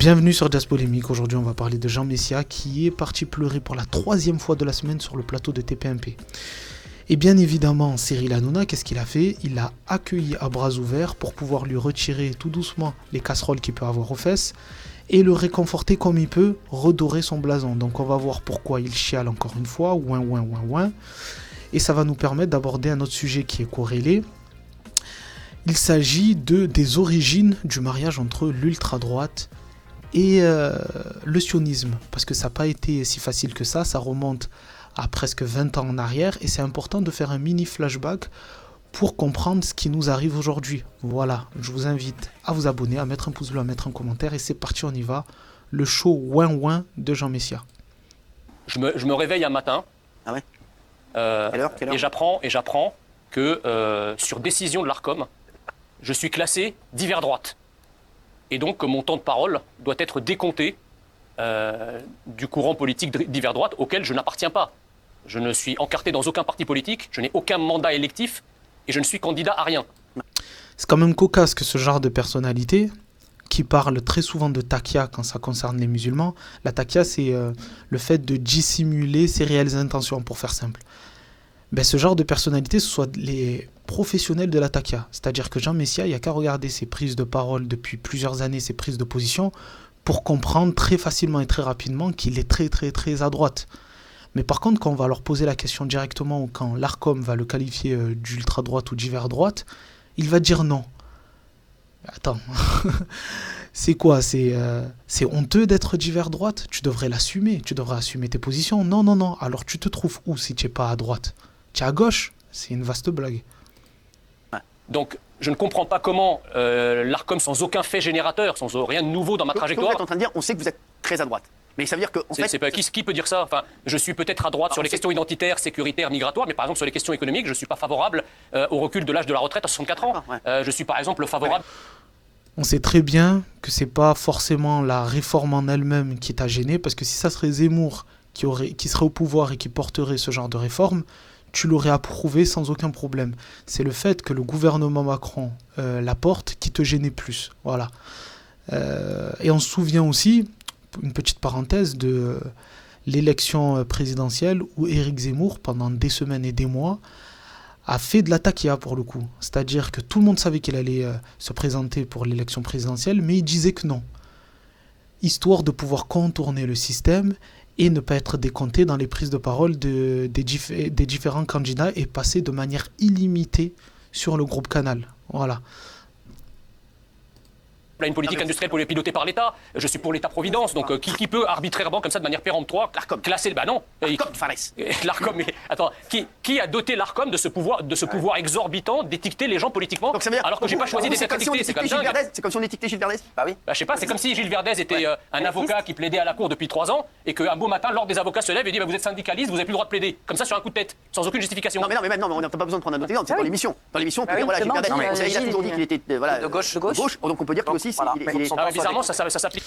Bienvenue sur Jazz Polémique. Aujourd'hui, on va parler de Jean Messia qui est parti pleurer pour la 3e fois de la semaine sur le plateau de TPMP. Et bien évidemment, Cyril Hanouna, qu'est-ce qu'il a fait ? Il l'a accueilli à bras ouverts pour pouvoir lui retirer tout doucement les casseroles qu'il peut avoir aux fesses et le réconforter comme il peut, redorer son blason. Donc on va voir pourquoi il chiale encore une fois, ouin. Et ça va nous permettre d'aborder un autre sujet qui est corrélé. Il s'agit des origines du mariage entre l'ultra-droite et le sionisme, parce que ça n'a pas été si facile que ça remonte à presque 20 ans en arrière, et c'est important de faire un mini flashback pour comprendre ce qui nous arrive aujourd'hui. Voilà, je vous invite à vous abonner, à mettre un pouce bleu, à mettre un commentaire, et c'est parti, on y va, le show ouin de Jean Messia. Je me réveille un matin, Quelle heure et j'apprends que sur décision de l'Arcom, je suis classé divers droite. Et donc mon temps de parole doit être décompté du courant politique divers droite auquel je n'appartiens pas. Je ne suis encarté dans aucun parti politique, je n'ai aucun mandat électif et je ne suis candidat à rien. C'est quand même cocasse que ce genre de personnalité qui parle très souvent de taqiyya quand ça concerne les musulmans. La taqiyya, c'est le fait de dissimuler ses réelles intentions, pour faire simple. Ce genre de personnalité, ce soit les professionnels de la taqiyya. C'est-à-dire que Jean Messia, il n'y a qu'à regarder ses prises de parole depuis plusieurs années, ses prises de position, pour comprendre très facilement et très rapidement qu'il est très à droite. Mais par contre, quand on va leur poser la question directement, ou quand l'Arcom va le qualifier d'ultra-droite ou divers droite, il va dire non. Attends, c'est quoi ? C'est honteux d'être divers droite ? Tu devrais l'assumer, tu devrais assumer tes positions. Non. Alors tu te trouves où si tu n'es pas à droite ? Tu es à gauche ? C'est une vaste blague. Donc je ne comprends pas comment l'Arcom, sans aucun fait générateur, sans rien de nouveau dans ma trajectoire... Vous êtes en train de dire, on sait que vous êtes très à droite. Mais ça veut dire que... Qui peut dire ça ? Enfin, je suis peut-être à droite sur les questions identitaires, sécuritaires, migratoires, mais par exemple sur les questions économiques, je ne suis pas favorable au recul de l'âge de la retraite à 64 ans. Je suis par exemple favorable... On sait très bien que c'est pas forcément la réforme en elle-même qui t'a gêné, parce que si ça serait Zemmour qui serait au pouvoir et qui porterait ce genre de réforme, tu l'aurais approuvé sans aucun problème. C'est le fait que le gouvernement Macron la porte qui te gênait plus. Voilà. Et on se souvient aussi, une petite parenthèse, de l'élection présidentielle où Éric Zemmour, pendant des semaines et des mois, a fait de la taqiyya pour le coup. C'est-à-dire que tout le monde savait qu'il allait se présenter pour l'élection présidentielle, mais il disait que non. Histoire de pouvoir contourner le système et ne pas être décompté dans les prises de parole des différents candidats et passer de manière illimitée sur le groupe Canal. Voilà. Une politique industrielle pour les piloter par l'État. Je suis pour l'État-providence, donc qui peut arbitrairement, comme ça, de manière péremptoire, classer... non. L'Arcom, mais attends, qui a doté l'Arcom de ce pouvoir exorbitant d'étiqueter les gens politiquement, alors que j'ai pas choisi d'être étiqueté, c'est comme dingue. C'est comme si on étiquetait Gilles Verdez. Bah oui. Je sais pas, c'est comme si Gilles Verdez était un avocat qui plaidait à la cour depuis 3 ans, et qu'un beau matin, l'ordre des avocats se lève et dit vous êtes syndicaliste, vous n'avez plus le droit de plaider. Comme ça, sur un coup de tête, sans aucune justification. Non, mais on n'a pas besoin de prendre un autre exemple, c'est dans l'émission. Dans l'émission, on peut dire, voilà, Gilles Verdez, il a toujours dit qu'il était de gauche, donc on peut dire que aussi, bizarrement, ça s'applique.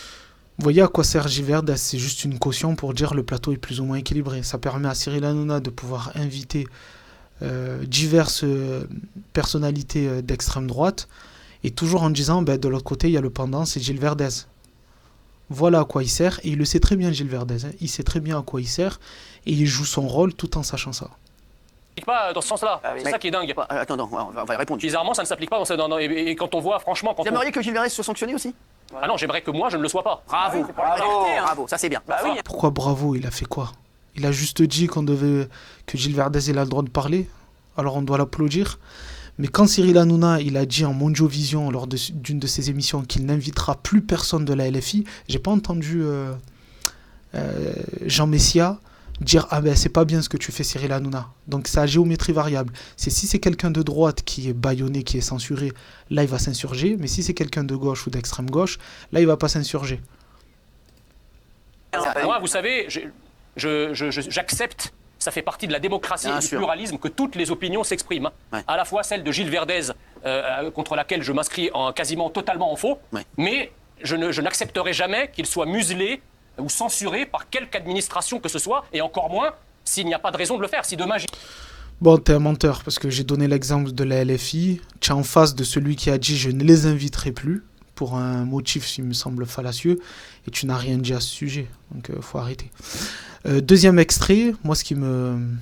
Vous voyez à quoi sert Gilles Verdez ? C'est juste une caution pour dire le plateau est plus ou moins équilibré. Ça permet à Cyril Hanouna de pouvoir inviter diverses personnalités d'extrême droite, et toujours en disant de l'autre côté il y a le pendant, c'est Gilles Verdez. Voilà à quoi il sert, et il le sait très bien, Gilles Verdez. Il sait très bien à quoi il sert, et il joue son rôle tout en sachant ça. Pas dans ce sens-là, c'est ça qui est dingue. Attends, on va y répondre. Bizarrement, ça ne s'applique pas et quand on voit, franchement... Vous aimeriez que Gilles Verdez soit sanctionné aussi ? Ah non, j'aimerais que moi, je ne le sois pas. Bravo, ça c'est bien. Pourquoi bravo ? Il a fait quoi ? Il a juste dit que Gilles Verdez il a le droit de parler, alors on doit l'applaudir. Mais quand Cyril Hanouna il a dit en Mondiovision lors d'une de ses émissions qu'il n'invitera plus personne de la LFI, j'ai pas entendu Jean Messia dire c'est pas bien ce que tu fais, Cyril Hanouna. Donc c'est à géométrie variable. Si c'est quelqu'un de droite qui est bâillonné, qui est censuré, là il va s'insurger, mais si c'est quelqu'un de gauche ou d'extrême gauche, là il va pas s'insurger. Moi, vous savez, j'accepte, ça fait partie de la démocratie et du pluralisme, que toutes les opinions s'expriment. À la fois celle de Gilles Verdez, contre laquelle je m'inscris quasiment totalement en faux, mais je n'accepterai jamais qu'il soit muselé ou censuré par quelque administration que ce soit, et encore moins s'il n'y a pas de raison de le faire. Si demain... Bon, t'es un menteur, parce que j'ai donné l'exemple de la LFI. Tu es en face de celui qui a dit « je ne les inviterai plus ». pour un motif, il me semble, fallacieux, et tu n'as rien dit à ce sujet. Donc, faut arrêter. Deuxième extrait, moi, ce qui me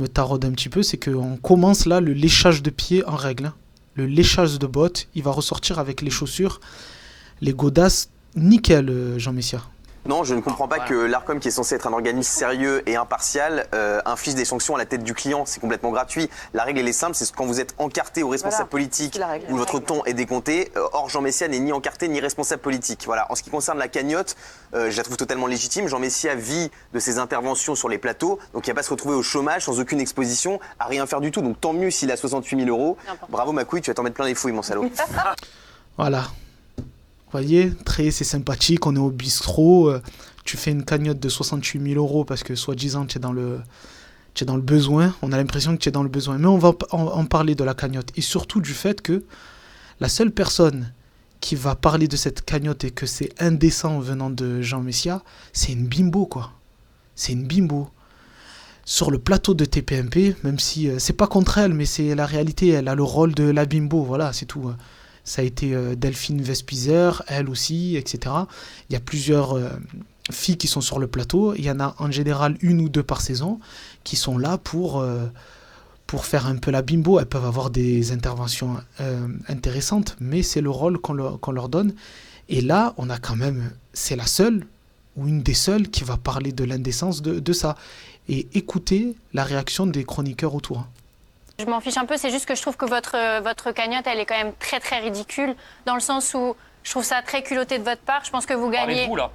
taraude un petit peu, c'est qu'on commence là le léchage de pied en règle. Hein. Le léchage de bottes, il va ressortir avec les chaussures, les godasses, nickel, Jean Messia. Non, je ne comprends pas que l'Arcom, qui est censé être un organisme sérieux et impartial, inflige des sanctions à la tête du client. C'est complètement gratuit. La règle, elle est simple, c'est quand vous êtes encarté au responsable politique ou votre ton est décompté. Or, Jean Messia n'est ni encarté ni responsable politique. Voilà. En ce qui concerne la cagnotte, je la trouve totalement légitime. Jean Messia vit de ses interventions sur les plateaux, donc il ne va pas se retrouver au chômage sans aucune exposition, à rien faire du tout. Donc tant mieux s'il a 68 000 €. Bravo ma couille, tu vas t'en mettre plein les fouilles, mon salaud. Voilà. Vous voyez, c'est sympathique, on est au bistrot, tu fais une cagnotte de 68 000 € parce que soi-disant tu es dans le besoin, on a l'impression que tu es dans le besoin. Mais on va en parler de la cagnotte et surtout du fait que la seule personne qui va parler de cette cagnotte et que c'est indécent venant de Jean Messia, c'est une bimbo quoi. C'est une bimbo. Sur le plateau de TPMP, même si c'est pas contre elle, mais c'est la réalité, elle a le rôle de la bimbo, voilà, c'est tout. Ça a été Delphine Vespizer, elle aussi, etc. Il y a plusieurs filles qui sont sur le plateau. Il y en a en général 1 ou 2 par saison qui sont là pour faire un peu la bimbo. Elles peuvent avoir des interventions intéressantes, mais c'est le rôle qu'on leur donne. Et là, on a quand même, c'est la seule ou une des seules qui va parler de l'indécence de ça. Et écouter la réaction des chroniqueurs autour. Je m'en fiche un peu, c'est juste que je trouve que votre cagnotte, elle est quand même très très ridicule, dans le sens où je trouve ça très culotté de votre part. Je pense que vous gagnez... Parlez-vous là ?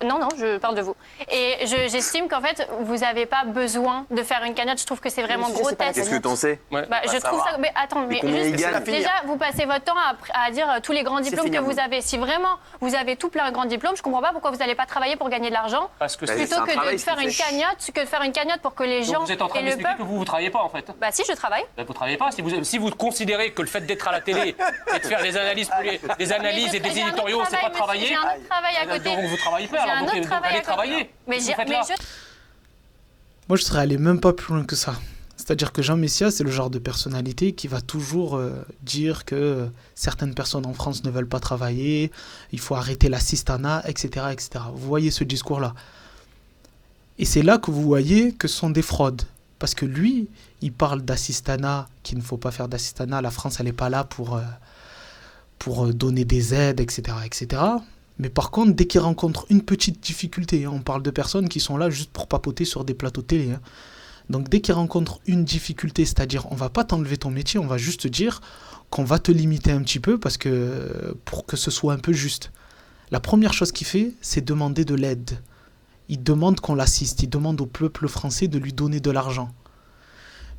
Non, je parle de vous. Et j'estime qu'en fait, vous n'avez pas besoin de faire une cagnotte. Je trouve que c'est vraiment grotesque. Qu'est-ce que t'en sais? Je trouve ça... Mais attends, mais juste, déjà, vous passez votre temps à dire tous les grands diplômes que vous avez. Si vraiment vous avez tout plein de grands diplômes, je ne comprends pas pourquoi vous n'allez pas travailler pour gagner de l'argent. Plutôt que de faire une cagnotte pour que les gens... Donc vous êtes en train d'expliquer que vous ne travaillez pas en fait. Bah si, je travaille. Vous ne travaillez pas. Si vous considérez que le fait d'être à la télé et de faire des analyses et des éditoriaux, c'est pas travailler... J'ai un autre travail à côté. Donc vous travaillez pas. Donc allez travailler. Moi, je serais allé même pas plus loin que ça. C'est-à-dire que Jean Messia, c'est le genre de personnalité qui va toujours dire que certaines personnes en France ne veulent pas travailler, il faut arrêter l'assistanat, etc., etc. Vous voyez ce discours-là. Et c'est là que vous voyez que ce sont des fraudes. Parce que lui, il parle d'assistanat, qu'il ne faut pas faire d'assistanat. La France, elle n'est pas là pour donner des aides, etc., etc. Mais par contre, dès qu'il rencontre une petite difficulté, on parle de personnes qui sont là juste pour papoter sur des plateaux télé. Donc dès qu'il rencontre une difficulté, c'est-à-dire on va pas t'enlever ton métier, on va juste te dire qu'on va te limiter un petit peu pour que ce soit un peu juste. La première chose qu'il fait, c'est demander de l'aide. Il demande qu'on l'assiste, il demande au peuple français de lui donner de l'argent.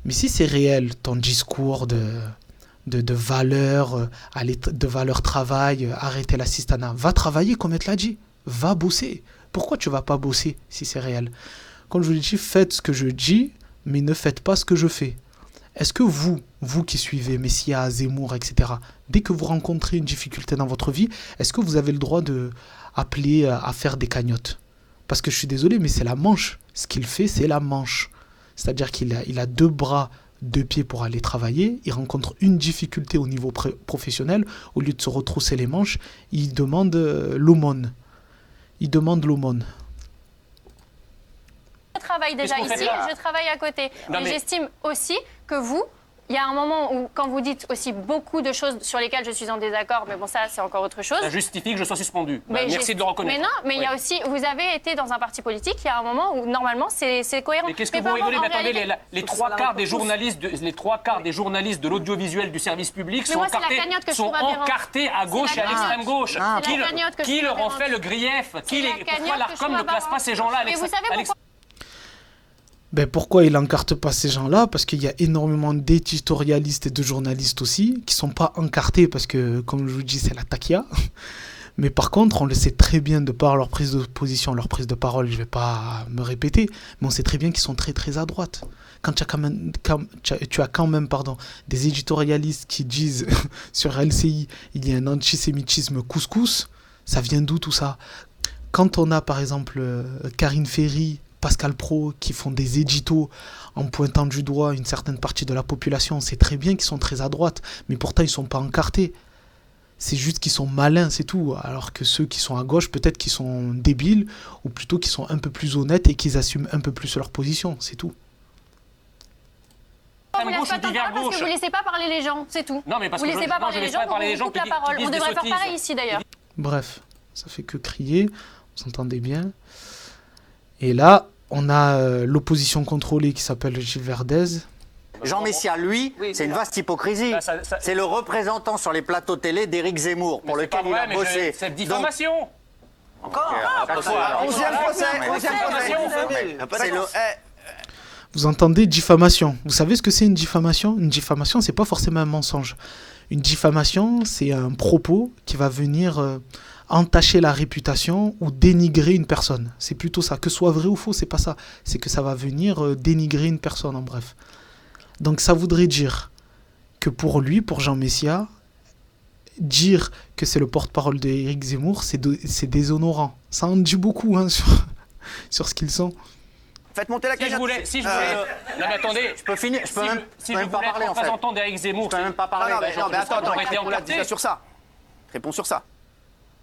Mais si c'est réel, ton discours de valeur, de valeur travail, arrêter l'assistanat. Va travailler comme elle te l'a dit. Va bosser. Pourquoi tu vas pas bosser si c'est réel? Comme je vous l'ai dit, faites ce que je dis, mais ne faites pas ce que je fais. Est-ce que vous qui suivez Messia, Zemmour, etc., dès que vous rencontrez une difficulté dans votre vie, est-ce que vous avez le droit d'appeler à faire des cagnottes? Parce que je suis désolé, mais c'est la manche. Ce qu'il fait, c'est la manche. C'est-à-dire qu'il a 2 bras, 2 pieds pour aller travailler, il rencontre une difficulté au niveau professionnel, au lieu de se retrousser les manches, il demande l'aumône. Il demande l'aumône. Je travaille déjà ici, je travaille à côté. Mais j'estime aussi que vous, il y a un moment où, quand vous dites aussi beaucoup de choses sur lesquelles je suis en désaccord, mais bon, ça, c'est encore autre chose. Ça justifie que je sois suspendu. Merci de le reconnaître. Mais non, mais il y a aussi, vous avez été dans un parti politique, il y a un moment où, normalement, c'est cohérent. Mais qu'est-ce que vous rigolez? Mais attendez, les 3 quarts des journalistes de l'audiovisuel du service public sont encartés à gauche et à l'extrême gauche. Qui leur en fait le grief? Pourquoi l'Arcom ne place pas ces gens-là à l'extrême? Ben pourquoi il n'encarte pas ces gens-là? Parce qu'il y a énormément d'éditorialistes et de journalistes aussi qui ne sont pas encartés parce que, comme je vous dis, c'est la taquia. Mais par contre, on le sait très bien de par leur prise de position, leur prise de parole, je ne vais pas me répéter, mais on sait très bien qu'ils sont très très à droite. Quand tu as quand même des éditorialistes qui disent sur LCI, il y a un antisémitisme couscous, ça vient d'où tout ça? Quand on a par exemple Karine Ferry, Pascal Praud qui font des éditos en pointant du doigt une certaine partie de la population, on sait très bien qu'ils sont très à droite, mais pourtant ils ne sont pas encartés. C'est juste qu'ils sont malins, c'est tout. Alors que ceux qui sont à gauche, peut-être qu'ils sont débiles, ou plutôt qu'ils sont un peu plus honnêtes et qu'ils assument un peu plus leur position, c'est tout. Vous ne laissez pas parce que vous laissez pas parler les gens, c'est tout. Non, mais parce vous que laissez pas parler les gens, vous coupez la parole. On devrait faire pareil ici d'ailleurs. Bref, ça fait que crier, vous entendez bien. Et là, on a l'opposition contrôlée qui s'appelle Gilles Verdez. Jean Messia, lui, c'est une vaste hypocrisie. C'est le représentant sur les plateaux télé d'Éric Zemmour, pour lequel il a bossé. C'est diffamation. Encore 11e procès. Vous entendez diffamation. Vous savez ce que c'est une diffamation? Une diffamation, c'est pas forcément un mensonge. Une diffamation, c'est un propos qui va venir entacher la réputation ou dénigrer une personne. C'est plutôt ça. Que ce soit vrai ou faux, c'est pas ça. C'est que ça va venir dénigrer une personne, en bref. Donc ça voudrait dire que pour lui, pour Jean Messia, dire que c'est le porte-parole d'Éric Zemmour, c'est déshonorant. Ça en dit beaucoup hein, sur ce qu'ils sont. Faites monter la cagnotte. Si je voulais... Non mais attendez, je peux finir. Je peux même pas parler en fait. Représentant d'Éric Zemmour. Je peux même pas parler. Non mais attends, réponds déjà sur ça. Réponds sur ça.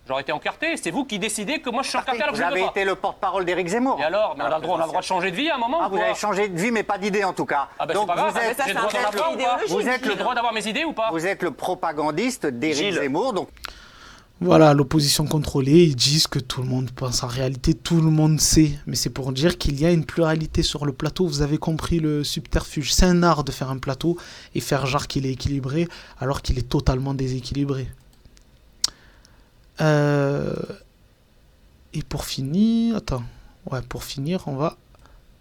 J'aurais été encarté, c'est vous qui décidez que moi je suis encarté alors que je veux pas. Vous avez été le porte-parole d'Éric Zemmour. Et alors, mais on a le droit de changer de vie à un moment. Ah, vous avez changé de vie mais pas d'idée en tout cas. Ah ben c'est pas grave, j'ai le droit d'en avoir ou pas? Vous êtes le droit d'avoir mes idées ou pas? Vous êtes le propagandiste d'Éric Zemmour, donc... Voilà, l'opposition contrôlée, ils disent que tout le monde pense. En réalité, tout le monde sait. Mais c'est pour dire qu'il y a une pluralité sur le plateau. Vous avez compris le subterfuge. C'est un art de faire un plateau et faire genre qu'il est équilibré alors qu'il est totalement déséquilibré. Et pour finir... Attends. Ouais, pour finir, on va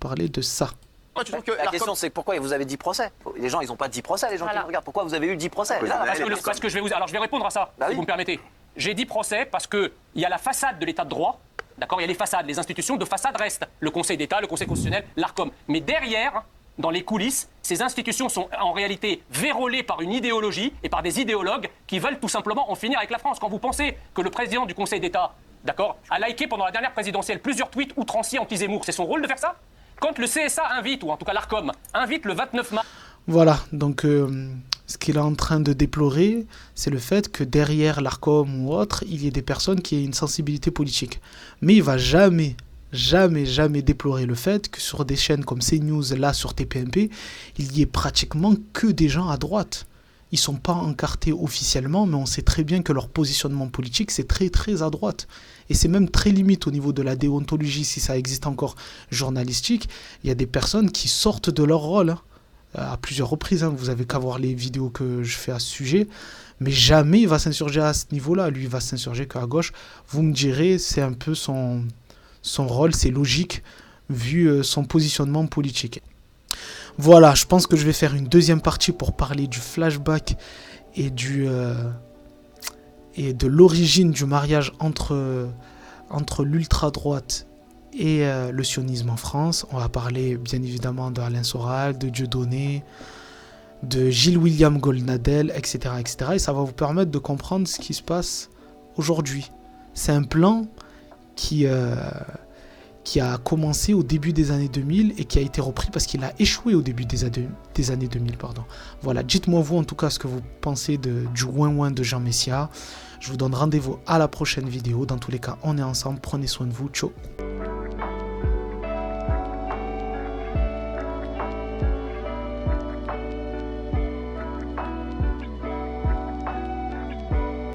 parler de ça. La question c'est pourquoi vous avez 10 procès? Les gens ils n'ont pas 10 procès, les gens qui me regardent. Pourquoi vous avez eu 10 procès? Parce que je vais répondre à ça, si vous me permettez. J'ai 10 procès parce qu'il y a la façade de l'état de droit, d'accord? Il y a les façades, les institutions de façade restent. Le Conseil d'État, le Conseil constitutionnel, l'ARCOM. Mais derrière, dans les coulisses, ces institutions sont en réalité vérolées par une idéologie et par des idéologues qui veulent tout simplement en finir avec la France. Quand vous pensez que le président du Conseil d'État, d'accord, a liké pendant la dernière présidentielle plusieurs tweets outranciers anti-Zemmour, c'est son rôle de faire ça? Quand le CSA invite, ou en tout cas l'ARCOM, invite le 29 mars... Voilà, donc ce qu'il est en train de déplorer, c'est le fait que derrière l'ARCOM ou autre, il y ait des personnes qui aient une sensibilité politique. Mais il ne va jamais déplorer le fait que sur des chaînes comme CNews, là sur TPMP, il y ait pratiquement que des gens à droite. Ils ne sont pas encartés officiellement, mais on sait très bien que leur positionnement politique, c'est très à droite. Et c'est même très limite au niveau de la déontologie, si ça existe encore journalistique. Il y a des personnes qui sortent de leur rôle, hein, à plusieurs reprises. Hein. Vous avez qu'à voir les vidéos que je fais à ce sujet. Mais jamais il va s'insurger à ce niveau-là. Lui, il va s'insurger qu'à gauche. Vous me direz, c'est un peu son rôle, c'est logique, vu son positionnement politique. Voilà, je pense que je vais faire une deuxième partie pour parler du flashback et de l'origine du mariage entre l'ultra-droite et le sionisme en France. On va parler bien évidemment de Alain Soral, de Dieudonné, de Gilles-William Goldnadel, etc., etc. Et ça va vous permettre de comprendre ce qui se passe aujourd'hui. C'est un plan qui a commencé au début des années 2000 et qui a été repris parce qu'il a échoué au début des années 2000. Voilà, dites-moi vous en tout cas ce que vous pensez du ouin-ouin de Jean Messia. Je vous donne rendez-vous à la prochaine vidéo. Dans tous les cas, on est ensemble. Prenez soin de vous. Ciao.